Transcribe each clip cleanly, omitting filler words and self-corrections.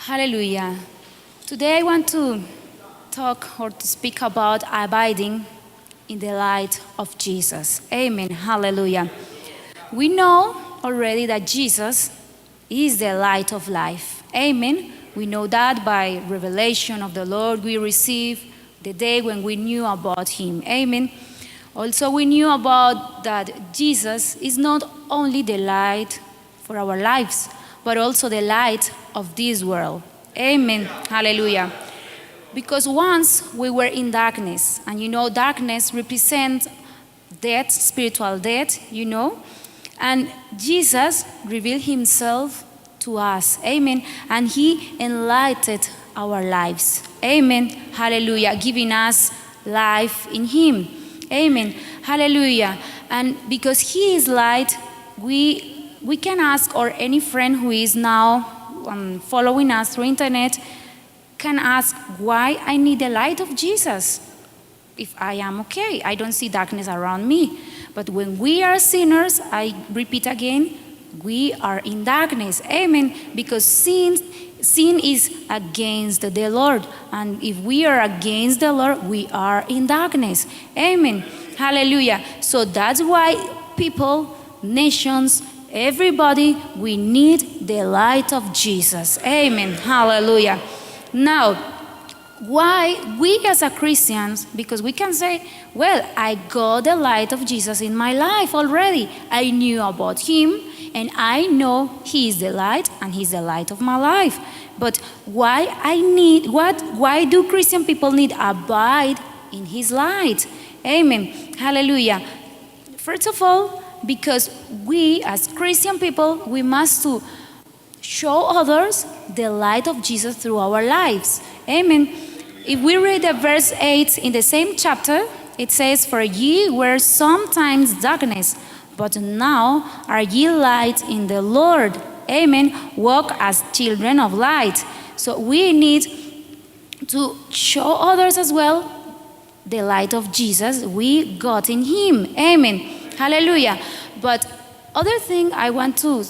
Hallelujah. Today I want to talk or to speak about abiding in the light of Jesus. Amen. Hallelujah. We know already that Jesus is the light of life. Amen. We know that by revelation of the Lord we receive the day when we knew about him. Amen. Also we knew about that Jesus is not only the light for our lives, but also the light of this world. Amen. Hallelujah. Because once we were in darkness, and darkness represents death, spiritual death, and Jesus revealed himself to us. Amen. And he enlightened our lives. Amen. Hallelujah. Giving us life in him. Amen. Hallelujah. And because he is light, we can ask, or any friend who is now following us through internet can ask, why I need the light of Jesus if I am okay. I don't see darkness around me. But when we are sinners, I repeat again, we are in darkness. Amen. Because sin is against the Lord. And if we are against the Lord, we are in darkness. Amen. Hallelujah. So that's why people, nations, everybody, we need the light of Jesus. Amen. Hallelujah. Now, why we as a Christians, because we can say, well, I got the light of Jesus in my life already. I knew about him, and I know he is the light, and he's the light of my life. But why do Christian people need abide in his light? Amen. Hallelujah. First of all, because we as Christian people, we must to show others the light of Jesus through our lives. Amen. If we read the verse 8 in the same chapter, it says, "For ye were sometimes darkness, but now are ye light in the Lord." Amen. Walk as children of light. So we need to show others as well the light of Jesus we got in him. Amen. Hallelujah. But other thing I want to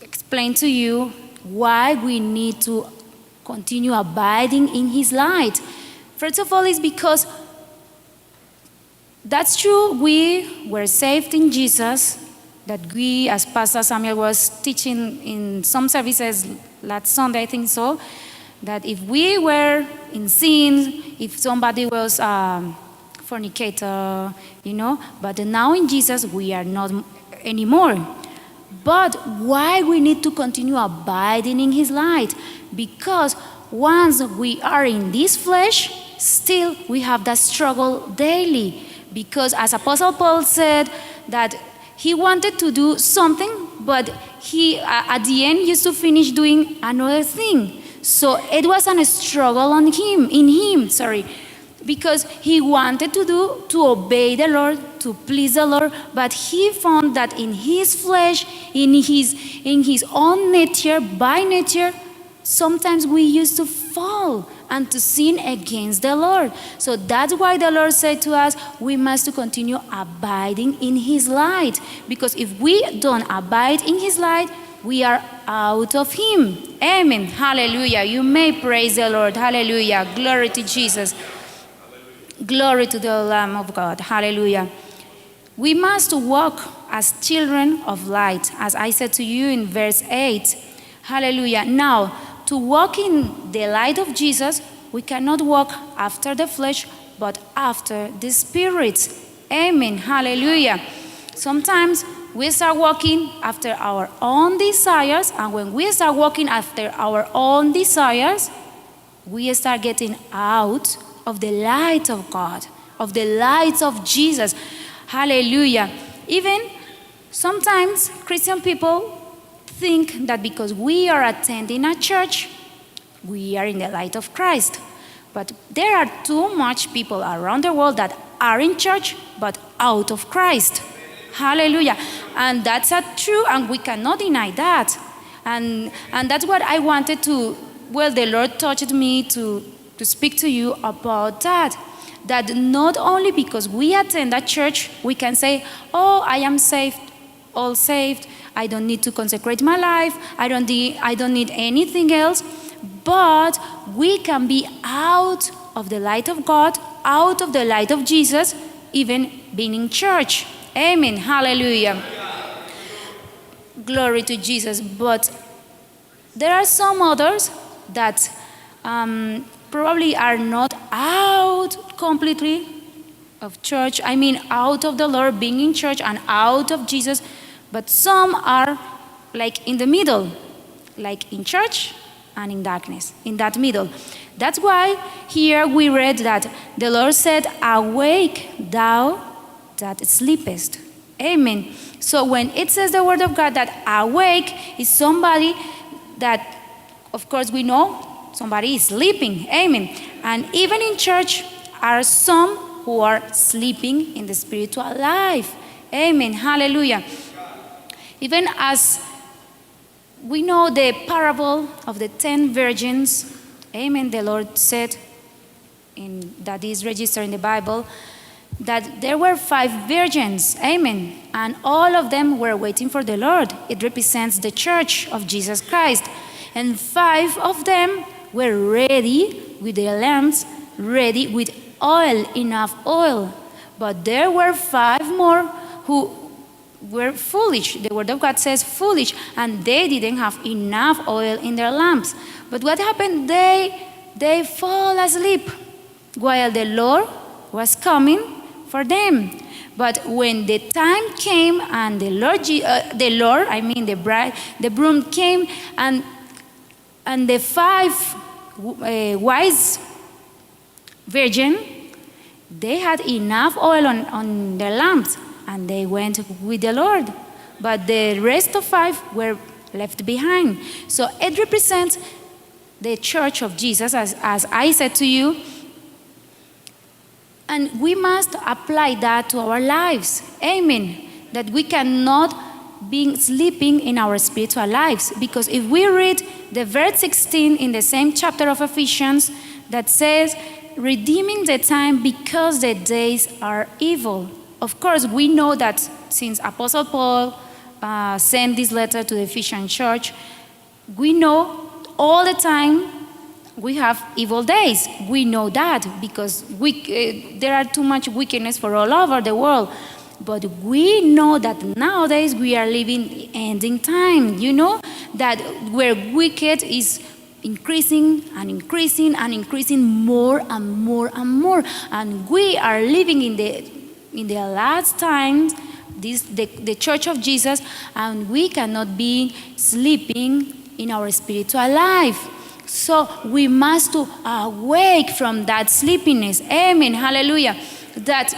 explain to you why we need to continue abiding in his light. First of all, is because that's true, we were saved in Jesus, that we, as Pastor Samuel was teaching in some services last Sunday, I think so, that if we were in sin, if somebody was fornicator, but now in Jesus we are not anymore. But why we need to continue abiding in his light? Because once we are in this flesh, still we have that struggle daily. Because as Apostle Paul said, that he wanted to do something, but he at the end used to finish doing another thing. So it was a struggle in him, because he wanted to obey the Lord, to please the Lord, but he found that in his flesh, in his own nature, by nature, sometimes we used to fall and to sin against the Lord. So that's why the Lord said to us, we must continue abiding in his light, because if we don't abide in his light, we are out of him. Amen. Hallelujah. You may praise the Lord. Hallelujah. Glory to Jesus. Glory to the Lamb of God. Hallelujah. We must walk as children of light, as I said to you in verse 8. Hallelujah. Now, to walk in the light of Jesus, we cannot walk after the flesh, but after the Spirit. Amen. Hallelujah. Sometimes we start walking after our own desires, and when we start walking after our own desires, we start getting out of the light of God, of the light of Jesus. Hallelujah. Even sometimes Christian people think that because we are attending a church, we are in the light of Christ. But there are too much people around the world that are in church but out of Christ. Hallelujah. And that's true, and we cannot deny that. And that's what I wanted to, the Lord touched me to speak to you about that. That not only because we attend a church, we can say, oh, I am saved, all saved, I don't need to consecrate my life, I don't need anything else. but we can be out of the light of God, out of the light of Jesus, even being in church. Amen. Hallelujah. Glory to Jesus. But there are some others that probably are not out completely of church. I mean, out of the Lord, being in church and out of Jesus. But some are like in the middle, like in church and in darkness, in that middle. That's why here we read that the Lord said, "Awake, thou that sleepest." Amen. So when it says the word of God that awake is somebody that, of course, we know somebody is sleeping. Amen. And even in church are some who are sleeping in the spiritual life. Amen. Hallelujah. Even as we know the parable of the 10 virgins, amen, the Lord said, that is registered in the Bible, that there were 5 virgins, amen, and all of them were waiting for the Lord. It represents the church of Jesus Christ. And 5 of them were ready with their lamps, ready with oil, enough oil. But there were 5 more who were foolish. The word of God says foolish, and they didn't have enough oil in their lamps. But what happened? They fall asleep while the Lord was coming for them. But when the time came and the broom came, and the 5 wise virgin, they had enough oil on their lamps, and they went with the Lord. But the rest of 5 were left behind. So it represents the church of Jesus, as I said to you. And we must apply that to our lives. Amen. That we cannot be sleeping in our spiritual lives. Because if we read the verse 16 in the same chapter of Ephesians that says, "Redeeming the time because the days are evil." Of course, we know that since Apostle Paul sent this letter to the Ephesian church, we know all the time we have evil days. We know that because there are too much wickedness for all over the world. But we know that nowadays we are living ending time, that where wicked is increasing and increasing and increasing more and more and more. And we are living in the last times, the church of Jesus, and we cannot be sleeping in our spiritual life. So we must awake from that sleepiness. Amen. Hallelujah. That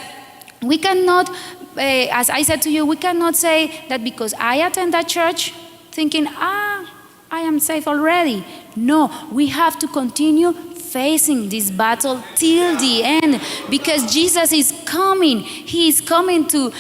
we cannot, as I said to you, we cannot say that because I attend that church thinking, I am safe already. No, we have to continue facing this battle till the end, because Jesus is coming. He is coming to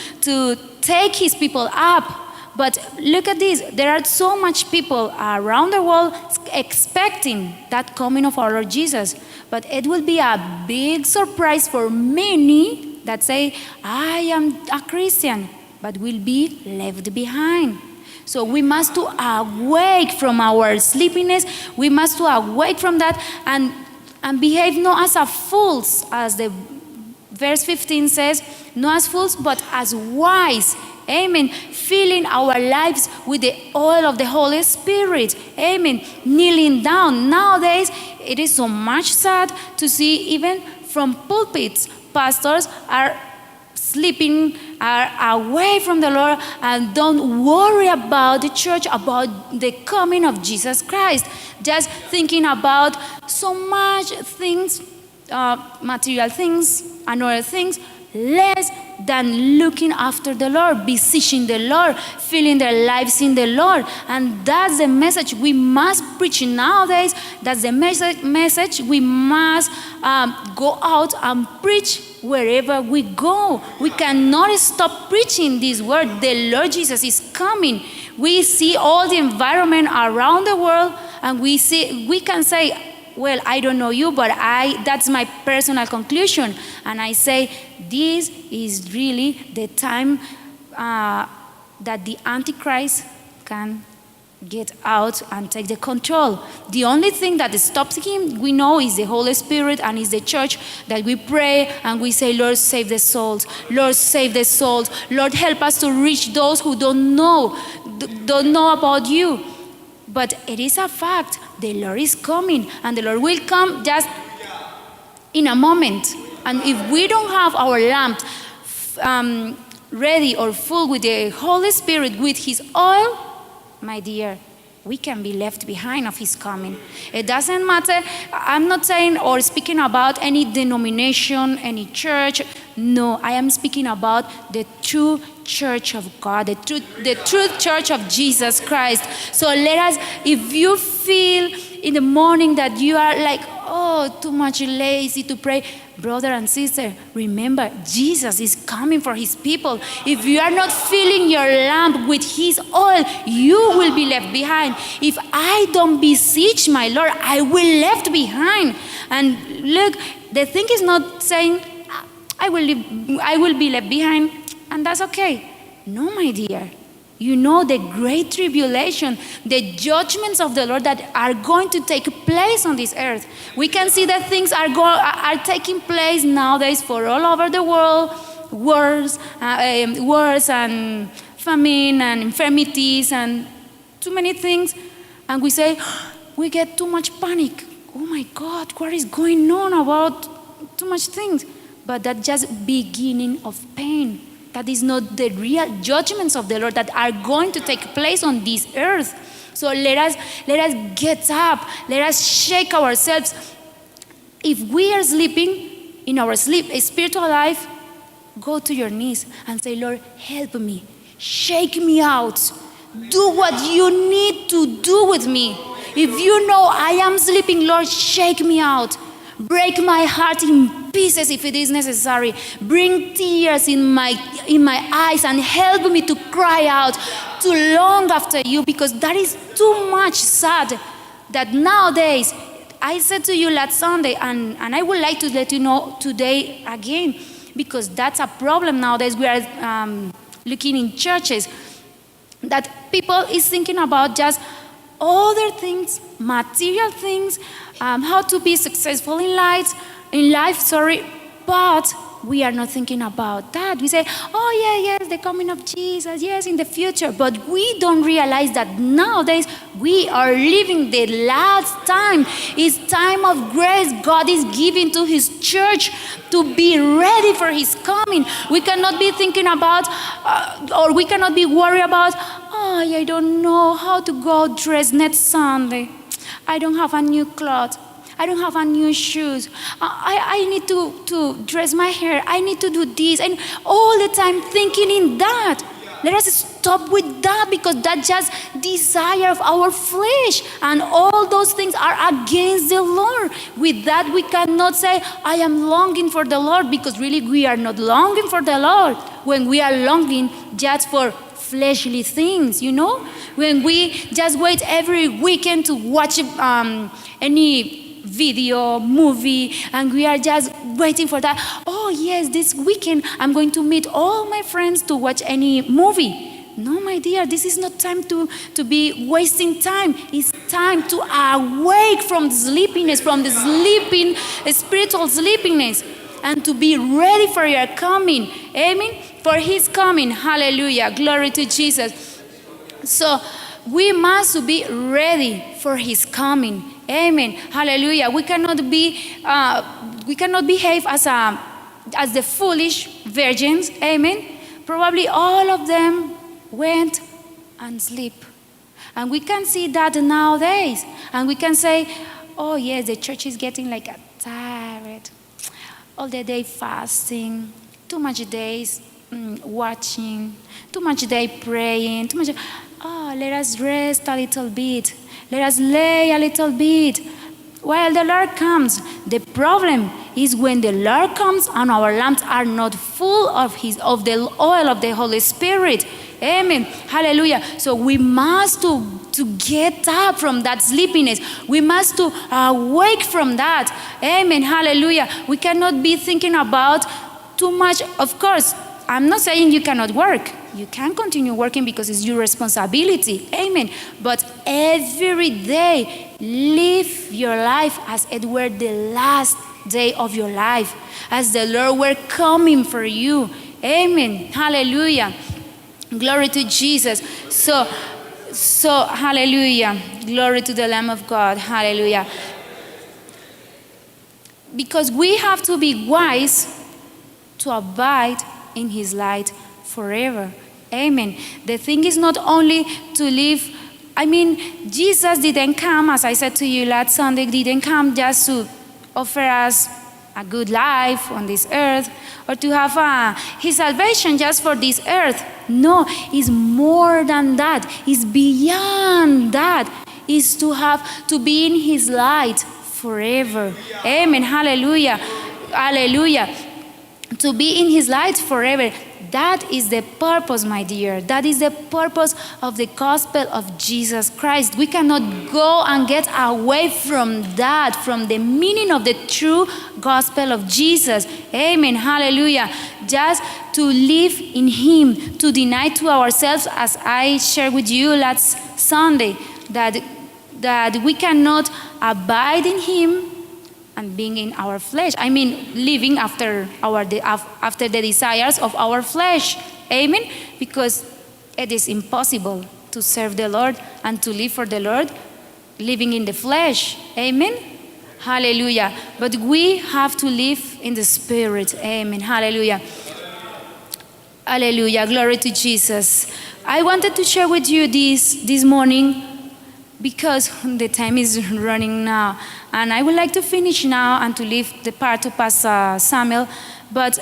take his people up. But look at this. There are so much people around the world expecting that coming of our Lord Jesus. But it will be a big surprise for many that say, I am a Christian, but will be left behind. So we must to awake from our sleepiness. We must to awake from that and behave not as a fools, as the verse 15 says, not as fools, but as wise. Amen. Filling our lives with the oil of the Holy Spirit. Amen. Kneeling down. Nowadays, it is so much sad to see even from pulpits, pastors are sleeping, are away from the Lord, and don't worry about the church, about the coming of Jesus Christ. Just thinking about so much things, material things and other things, less than looking after the Lord, beseeching the Lord, filling their lives in the Lord. And that's the message we must preach nowadays. That's the message we must go out and preach wherever we go. We cannot stop preaching this word. The Lord Jesus is coming. We see all the environment around the world, and we can say, well, I don't know you, but that's my personal conclusion. And I say, this is really the time that the Antichrist can get out and take the control. The only thing that stops him, we know, is the Holy Spirit and is the church, that we pray and we say, Lord, save the souls. Lord, save the souls. Lord, help us to reach those who don't know about you. But it is a fact, the Lord is coming, and the Lord will come just in a moment. And if we don't have our lamp ready or full with the Holy Spirit, with his oil, my dear, we can be left behind of his coming. It doesn't matter. I'm not saying or speaking about any denomination, any church. No, I am speaking about the true church of God, the true church of Jesus Christ. So let us, if you feel in the morning that you are like, oh, too much lazy to pray, brother and sister, remember, Jesus is coming for his people. If you are not filling your lamp with his oil, you will be left behind. If I don't beseech my Lord, I will left behind. And look, the thing is not saying, I will be left behind, and that's okay. No, my dear. You know the great tribulation, the judgments of the Lord that are going to take place on this earth. We can see that things are taking place nowadays for all over the world, wars and famine and infirmities and too many things. And we say, we get too much panic. Oh my God, what is going on about too much things? But that's just beginning of pain. That is not the real judgments of the Lord that are going to take place on this earth. So let us get up. Let us shake ourselves. If we are sleeping in our spiritual life, go to your knees and say, Lord, help me. Shake me out. Do what you need to do with me. If you know I am sleeping, Lord, shake me out. Break my heart in pieces if it is necessary. Bring tears in my eyes and help me to cry out, to long after you, because that is too much sad that nowadays, I said to you last Sunday, and I would like to let you know today again, because that's a problem nowadays. We are looking in churches that people is thinking about just other things, material things, how to be successful in life, but we are not thinking about that. We say, oh yes, the coming of Jesus, yes, in the future, but we don't realize that nowadays we are living the last time. It's time of grace God is giving to his church to be ready for his coming. We cannot be thinking about, or we cannot be worried about, oh, I don't know how to go dress next Sunday. I don't have a new cloth. I don't have a new shoes. I need to dress my hair. I need to do this. And all the time thinking in that. Let us stop with that, because that's just desire of our flesh. And all those things are against the Lord. With that, we cannot say, I am longing for the Lord, because really we are not longing for the Lord when we are longing just for fleshly things, you know? When we just wait every weekend to watch any video, movie, and we are just waiting for that. Oh yes, this weekend I'm going to meet all my friends to watch any movie. No, my dear, this is not time to be wasting time. It's time to awake from the sleepiness, from the spiritual sleepiness, and to be ready for your coming. Amen? For his coming. Hallelujah. Glory to Jesus. So we must be ready for his coming. Amen. Hallelujah. We cannot behave as the foolish virgins. Amen. Probably all of them went and sleep. And we can see that nowadays. And we can say, oh yes, the church is getting like tired. All the day fasting, too much days watching, too much day praying, too much. Oh, let us rest a little bit. Let us lay a little bit while the Lord comes. The problem is when the Lord comes and our lamps are not full of the oil of the Holy Spirit. Amen. Hallelujah. So we must to get up from that sleepiness. We must to awake from that. Amen. Hallelujah. We cannot be thinking about too much. Of course, I'm not saying you cannot work. you can continue working because it's your responsibility. Amen. But every day, live your life as it were the last day of your life, as the Lord were coming for you. Amen. Hallelujah. Glory to Jesus. So hallelujah. Glory to the Lamb of God. Hallelujah. Because we have to be wise to abide in his light forever. Amen. The thing is not only to live, Jesus didn't come, as I said to you last Sunday, didn't come just to offer us a good life on this earth or to have his salvation just for this earth. No, it's more than that. It's beyond that. It's to be in his light forever. Amen. Hallelujah. Hallelujah. To be in his light forever. That is the purpose, my dear. That is the purpose of the gospel of Jesus Christ. We cannot go and get away from that, from the meaning of the true gospel of Jesus. Amen. Hallelujah. Just to live in him, to deny to ourselves, as I shared with you last Sunday, that we cannot abide in him and being in our flesh. Living after the desires of our flesh. Amen? Because it is impossible to serve the Lord and to live for the Lord living in the flesh. Amen? Hallelujah. But we have to live in the Spirit. Amen. Hallelujah. Hallelujah. Glory to Jesus. I wanted to share with you this morning because the time is running now. And I would like to finish now and to leave the part to Pastor Samuel. But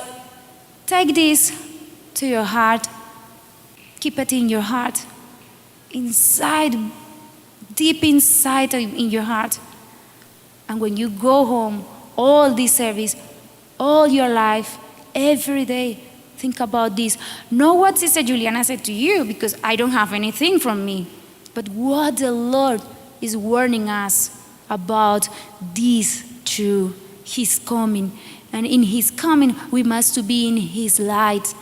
take this to your heart. Keep it in your heart. Inside, deep inside in your heart. And when you go home, all this service, all your life, every day, think about this. Know what Sister Juliana said to you, because I don't have anything from me. But what the Lord is warning us about this through his coming. And in his coming, we must be in his light.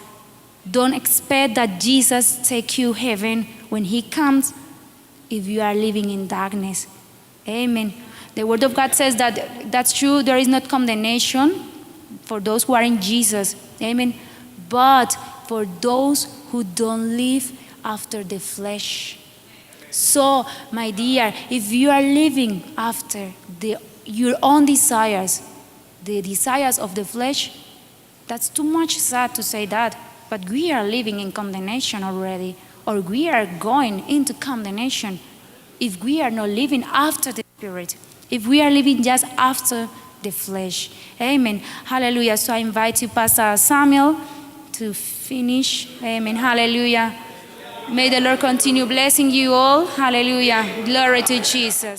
Don't expect that Jesus take you heaven when he comes if you are living in darkness. Amen. The word of God says that that's true. There is not condemnation for those who are in Jesus. Amen. But for those who don't live after the flesh. So, my dear, if you are living after your own desires, the desires of the flesh, that's too much sad to say that. But we are living in condemnation already, or we are going into condemnation if we are not living after the Spirit, if we are living just after the flesh. Amen. Hallelujah. So I invite you, Pastor Samuel, to finish. Amen. Hallelujah. May the Lord continue blessing you all. Hallelujah. Glory to Jesus.